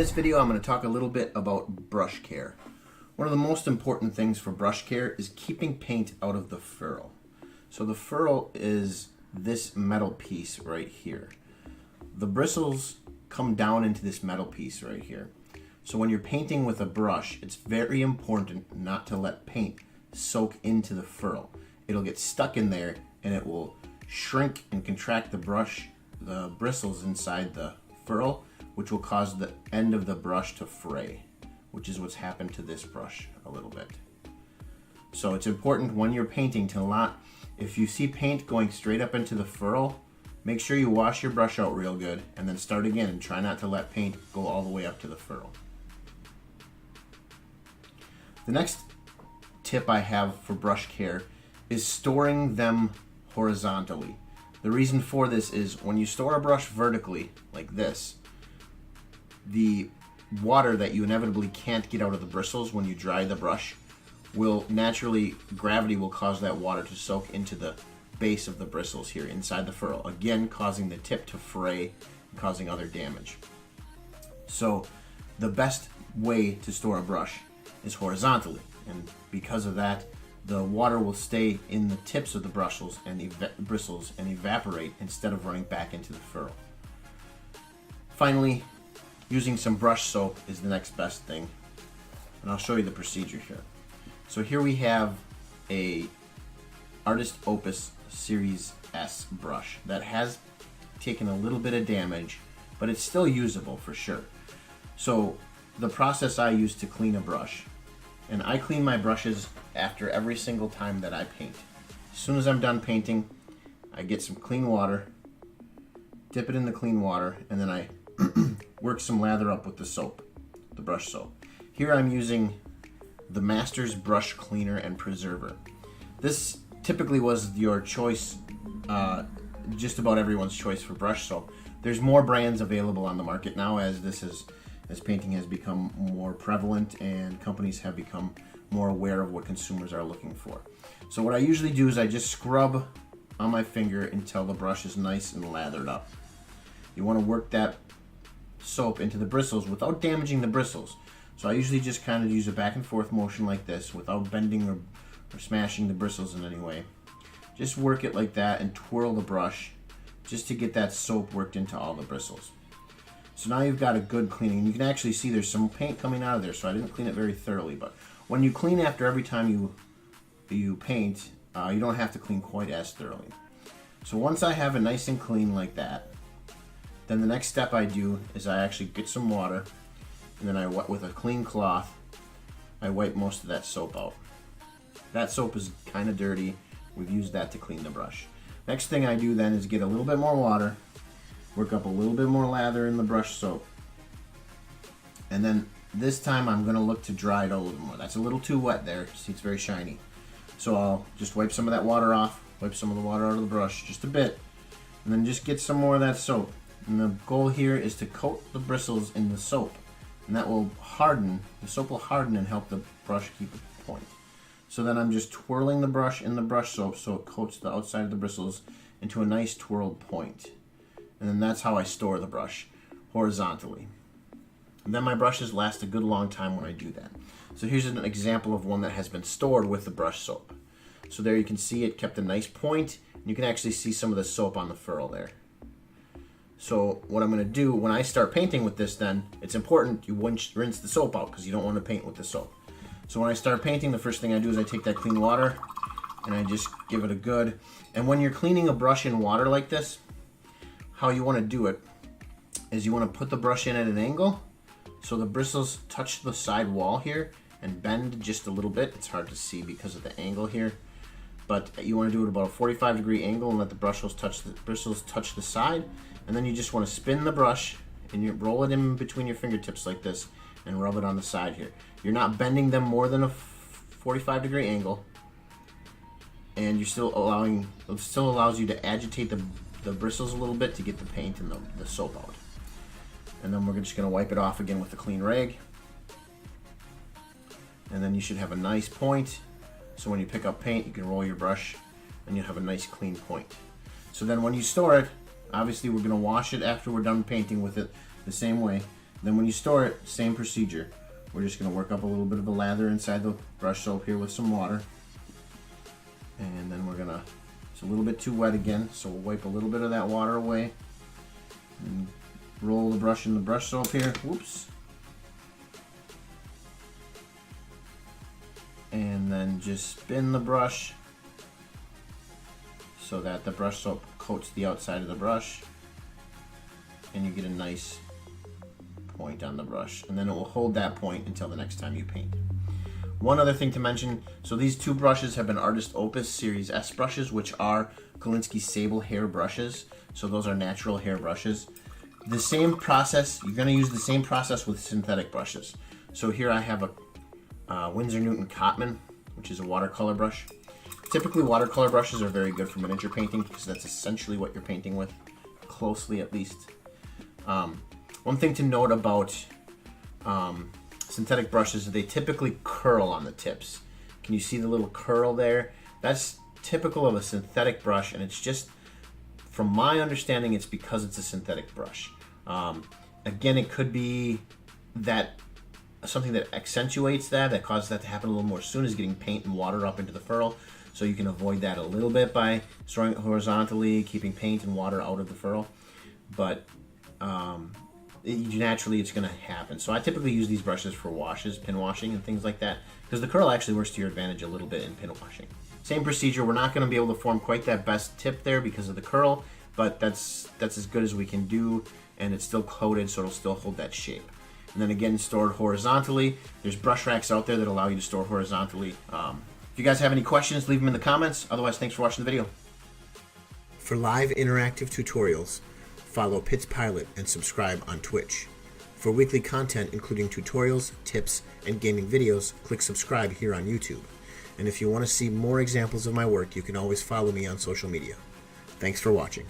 this video, I'm going to talk a little bit about brush care. One of the most important things for brush care is keeping paint out of the ferrule. So the ferrule is this metal piece right here. The bristles come down into this metal piece right here. So when you're painting with a brush, it's very important not to let paint soak into the ferrule. It'll get stuck in there and it will shrink and contract the bristles inside the ferrule, which will cause the end of the brush to fray, which is what's happened to this brush a little bit. So it's important when you're painting to not, if you see paint going straight up into the ferrule, make sure you wash your brush out real good and then start again and try not to let paint go all the way up to the ferrule. The next tip I have for brush care is storing them horizontally. The reason for this is when you store a brush vertically like this, the water that you inevitably can't get out of the bristles when you dry the brush will naturally, gravity will cause that water to soak into the base of the bristles here inside the ferrule, again causing the tip to fray and causing other damage. So the best way to store a brush is horizontally, and because of that the water will stay in the tips of the bristles and evaporate instead of running back into the ferrule. Finally, using some brush soap is the next best thing, and I'll show you the procedure here. So here we have a Artist Opus Series S brush that has taken a little bit of damage, but it's still usable for sure. So the process I use to clean a brush, and I clean my brushes after every single time that I paint. As soon as I'm done painting, I get some clean water, dip it in the clean water, and then I work some lather up with the soap, the brush soap. Here I'm using the Masters Brush Cleaner and Preserver. This typically was your choice, just about everyone's choice for brush soap. There's more brands available on the market now as painting has become more prevalent and companies have become more aware of what consumers are looking for. So what I usually do is I just scrub on my finger until the brush is nice and lathered up. You want to work that soap into the bristles without damaging the bristles. So I usually just kind of use a back and forth motion like this without bending or smashing the bristles in any way. Just work it like that and twirl the brush just to get that soap worked into all the bristles. So now you've got a good cleaning. You can actually see there's some paint coming out of there, so I didn't clean it very thoroughly. But when you clean after every time you paint, you don't have to clean quite as thoroughly. So once I have it nice and clean like that, then the next step I do is I actually get some water, and then with a clean cloth, I wipe most of that soap out. That soap is kind of dirty. We've used that to clean the brush. Next thing I do then is get a little bit more water, work up a little bit more lather in the brush soap, and then this time I'm going to look to dry it a little more. That's a little too wet there. See, it's very shiny. So I'll just wipe some of that water off, wipe some of the water out of the brush just a bit, and then just get some more of that soap. And the goal here is to coat the bristles in the soap, and that will harden, the soap will harden and help the brush keep a point. So then I'm just twirling the brush in the brush soap so it coats the outside of the bristles into a nice twirled point. And then that's how I store the brush, horizontally. And then my brushes last a good long time when I do that. So here's an example of one that has been stored with the brush soap. So there you can see it kept a nice point, and you can actually see some of the soap on the ferrule there. So what I'm going to do when I start painting with this, then it's important you rinse the soap out because you don't want to paint with the soap. So when I start painting, the first thing I do is I take that clean water and I just give it a good, and when you're cleaning a brush in water like this, how you want to do it is you want to put the brush in at an angle so the bristles touch the side wall here and bend just a little bit. It's hard to see because of the angle here, but you want to do it about a 45-degree angle and let the bristles touch the side, and then you just want to spin the brush and you roll it in between your fingertips like this and rub it on the side here. You're not bending them more than a 45-degree angle, and you're still allowing, it still allows you to agitate the bristles a little bit to get the paint and the soap out. And then we're just going to wipe it off again with a clean rag. And then you should have a nice point. So when you pick up paint, you can roll your brush and you'll have a nice clean point. So then when you store it, obviously we're going to wash it after we're done painting with it the same way. Then when you store it, same procedure. We're just going to work up a little bit of a lather inside the brush soap here with some water. And then we're going to, it's a little bit too wet again, so we'll wipe a little bit of that water away. And roll the brush in the brush soap here. Whoops. And then just spin the brush so that the brush soap coats the outside of the brush. And you get a nice point on the brush, and then it will hold that point until the next time you paint. One other thing to mention, so these two brushes have been Artist Opus Series S brushes, which are Kolinsky Sable hair brushes. So those are natural hair brushes. The same process, you're going to use the same process with synthetic brushes. So here I have a Winsor Newton Cotman, which is a watercolor brush. Typically watercolor brushes are very good for miniature painting because that's essentially what you're painting with, closely at least. One thing to note about synthetic brushes is they typically curl on the tips. Can you see the little curl there? That's typical of a synthetic brush, and it's just, from my understanding, it's because it's a synthetic brush. Again, it could be that something that accentuates that causes that to happen a little more soon is getting paint and water up into the furrow. So you can avoid that a little bit by storing it horizontally, keeping paint and water out of the furrow. But naturally it's going to happen. So I typically use these brushes for washes, pin washing and things like that, because the curl actually works to your advantage a little bit in pin washing. Same procedure. We're not going to be able to form quite that best tip there because of the curl, but that's as good as we can do, and it's still coated, so it'll still hold that shape. And then again, stored horizontally. There's brush racks out there that allow you to store horizontally. If you guys have any questions, leave them in the comments. Otherwise, thanks for watching the video. For live interactive tutorials, follow PittsPilot and subscribe on Twitch. For weekly content including tutorials, tips, and gaming videos, click subscribe here on YouTube. And if you want to see more examples of my work, you can always follow me on social media. Thanks for watching.